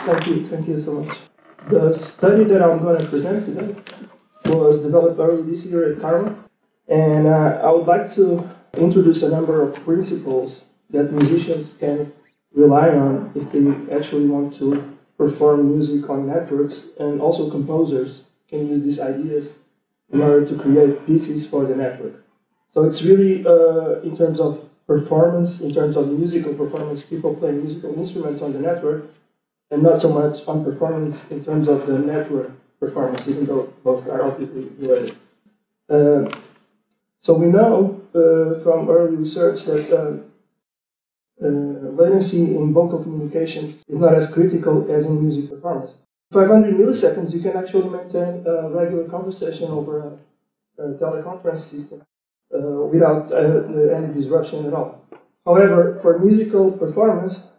Thank you so much. The study that I'm going to present today was developed early this year at Karma, and I would like to introduce a number of principles that musicians can rely on if they actually want to perform music on networks, and also composers can use these ideas in order to create pieces for the network. So it's really in terms of performance, in terms of musical performance, people play musical instruments on the network, and not so much on performance in terms of the network performance, even though both are obviously related. So we know from early research that latency in vocal communications is not as critical as in music performance. 500 milliseconds, you can actually maintain a regular conversation over a teleconference system without any disruption at all. However, for musical performance,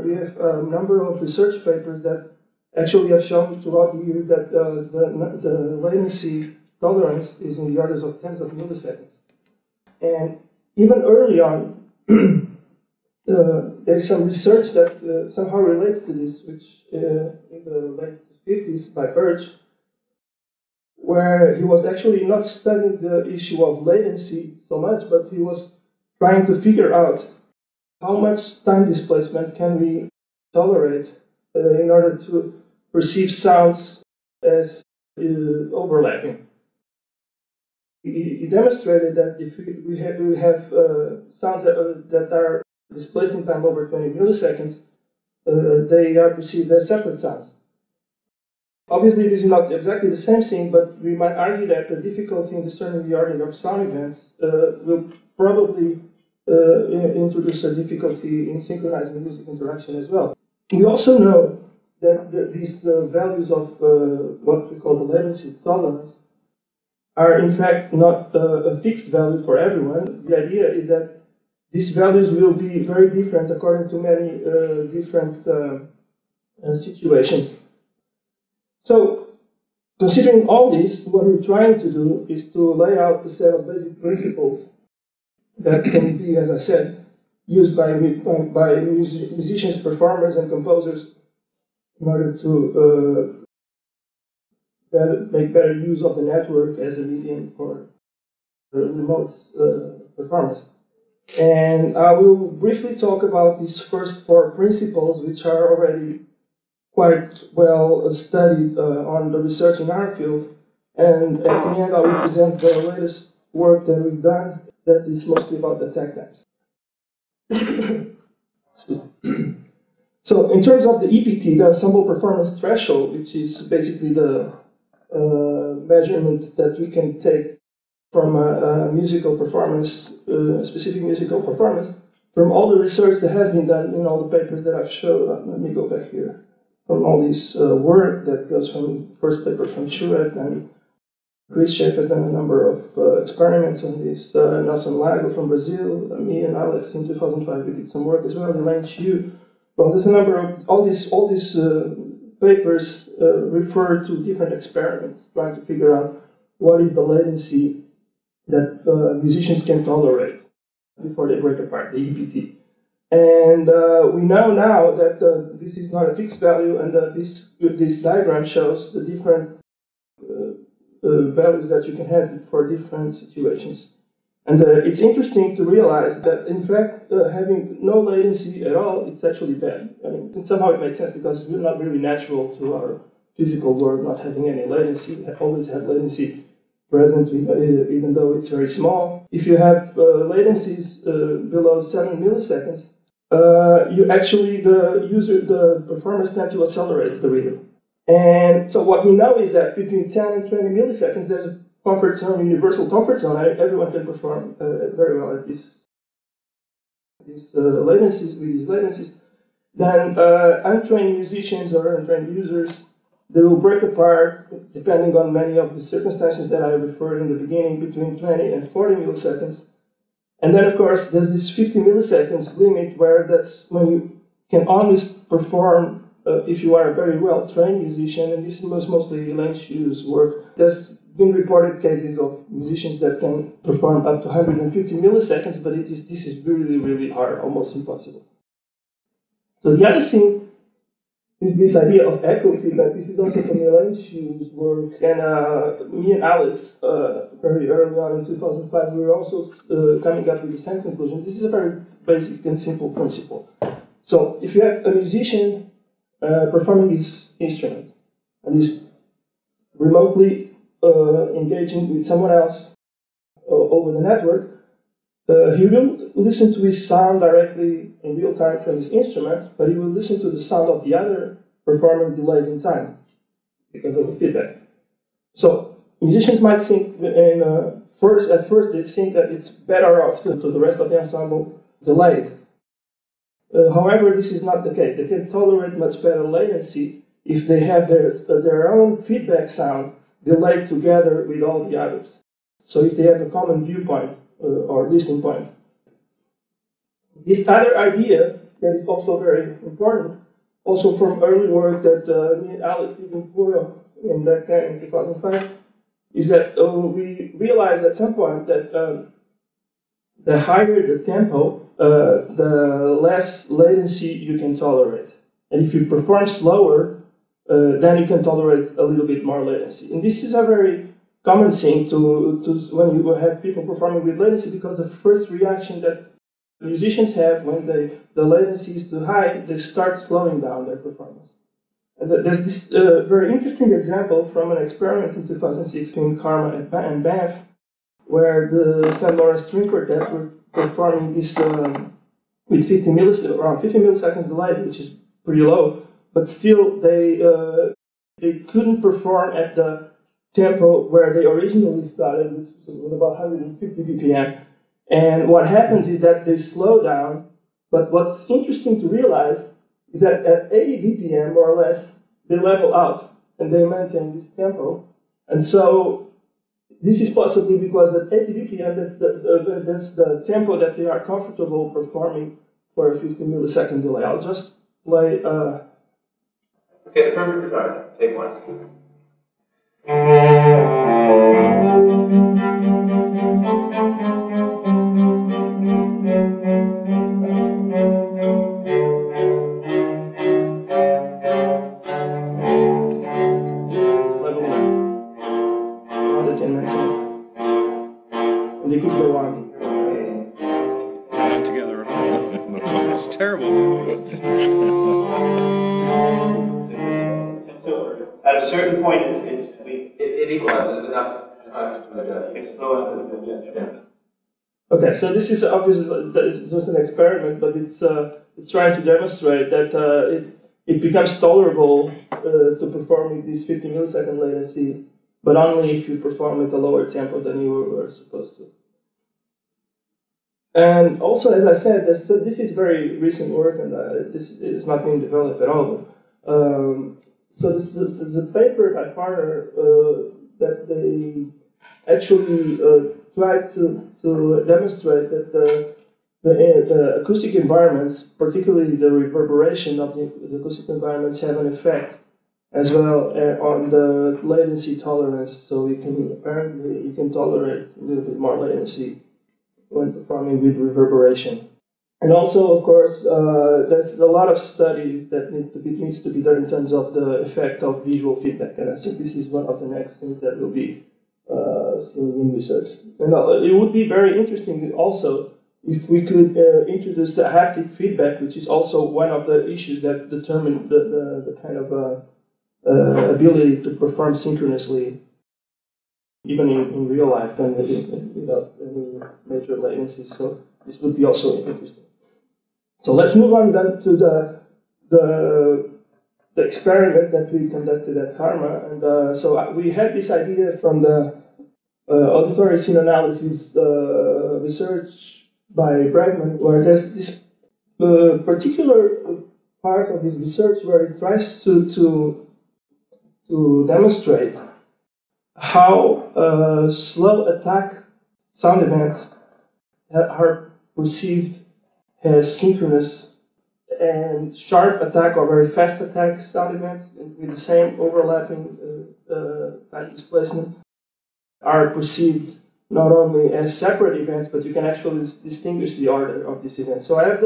we have a number of research papers that actually have shown throughout the years that the latency tolerance is in the orders of tens of milliseconds. And even early on, there's some research that somehow relates to this, which in the late 50s by Birch, where he was actually not studying the issue of latency so much, but he was trying to figure out how much time displacement can we tolerate in order to perceive sounds as overlapping. He demonstrated that if we have sounds that are displaced in time over 20 milliseconds, they are perceived as separate sounds. Obviously, this is not exactly the same thing, but we might argue that the difficulty in discerning the order of sound events will probably introduce a difficulty in synchronizing music interaction as well. We also know that these values of what we call the latency tolerance are in fact not a fixed value for everyone. The idea is that these values will be very different according to many different situations. So, considering all this, what we're trying to do is to lay out a set of basic principles that can be, as I said, used by musicians, performers, and composers in order to make better use of the network as a medium for remote performance. And I will briefly talk about these first four principles, which are already quite well studied on the research in our field. And at the end, I will present the latest work that we've done that is mostly about the takt times. So in terms of the EPT, the ensemble performance threshold, which is basically the measurement that we can take from a musical performance, specific musical performance, from all the research that has been done in all the papers that I've showed. Let me go back here. From all this work that goes from first paper from Schuett, and Chris Schaefer has done a number of experiments on this. Nelson Lago from Brazil, me and Alex in 2005 we did some work as well. Elaine Chiu. Well, there's a number of all these papers refer to different experiments trying to figure out what is the latency that musicians can tolerate before they break apart, the EPT. And we know now that this is not a fixed value, and this diagram shows the different values that you can have for different situations. And it's interesting to realize that, in fact, having no latency at all, it's actually bad. I mean, and somehow it makes sense because it's not really natural to our physical world not having any latency. We always have latency present, even though it's very small. If you have latencies below 7 milliseconds, the performers tend to accelerate the rhythm. And so what we know is that between 10 and 20 milliseconds, there's a comfort zone, universal comfort zone. Everyone can perform very well at these latencies. Then untrained musicians or untrained users, they will break apart, depending on many of the circumstances that I referred in the beginning, between 20 and 40 milliseconds. And then, of course, there's this 50 milliseconds limit where that's when you can only perform if you are a very well-trained musician, and this is mostly Elaine Chiu's work. There's been reported cases of musicians that can perform up to 150 milliseconds, but this is really, really hard, almost impossible. So the other thing this idea of echo feedback. This is also from Melanchio's work, and me and Alex, very early on in 2005, we were also coming up with the same conclusion. This is a very basic and simple principle. So if you have a musician performing his instrument, and he's remotely engaging with someone else over the network, he will listen to his sound directly in real time from his instrument, but he will listen to the sound of the other performing delayed in time because of the feedback. So musicians might think, at first they think that it's better off to the rest of the ensemble delayed. However, this is not the case. They can tolerate much better latency if they have their own feedback sound delayed together with all the others. So if they have a common viewpoint or listening point. This other idea that is also very important, also from early work that me and Alex did in back then in 2005, is that we realized at some point that the higher the tempo, the less latency you can tolerate. And if you perform slower, then you can tolerate a little bit more latency. And this is a very common thing to when you have people performing with latency, because the first reaction that musicians have when the latency is too high, they start slowing down their performance. And there's this very interesting example from an experiment in 2006 in Karma and Banff, where the St. Lawrence String Quartet were performing this with around 50 milliseconds delay, which is pretty low, but still they couldn't perform at the tempo where they originally started, which was about 150 BPM. And what happens is that they slow down, but what's interesting to realize is that at 80 BPM, more or less, they level out and they maintain this tempo. And so this is possibly because at 80 BPM, that's the tempo that they are comfortable performing for a 50 millisecond delay. I'll just play. Okay, the perfect guitar. Take one. It's level around the 10 minutes. And they could go on. Not together at all. It's terrible. So at a certain point, it equalizes enough. It's slow enough. Okay, so this is obviously it's just an experiment, but it's trying to demonstrate that it becomes tolerable to perform with this 50 millisecond latency, but only if you perform at a lower tempo than you were supposed to. And also, as I said, this is very recent work, and this is not being developed at all. So this is a paper by Farner that they actually tried to demonstrate that the acoustic environments, particularly the reverberation of the acoustic environments, have an effect as well on the latency tolerance. So apparently you can tolerate a little bit more latency when performing with reverberation. And also, of course, there's a lot of study that needs to be done in terms of the effect of visual feedback. And I think this is one of the next things that will be seen in research. And it would be very interesting also if we could introduce the haptic feedback, which is also one of the issues that determine the kind of ability to perform synchronously, even in real life and without any major latency. So this would be also interesting. So let's move on then to the experiment that we conducted at Karma. And so we had this idea from the auditory scene analysis research by Bregman, where there's this particular part of his research where he tries to demonstrate how slow attack sound events are perceived as synchronous, and sharp attack or very fast attack sound events with the same overlapping time displacement are perceived not only as separate events, but you can actually distinguish the order of these events. So I have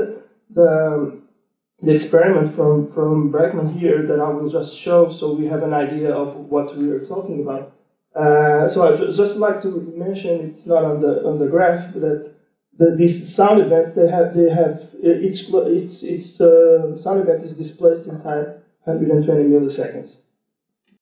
the experiment from Brackman here that I will just show so we have an idea of what we are talking about. So I just like to mention, it's not on the graph, but that these sound events each sound event is displaced in time 120 milliseconds.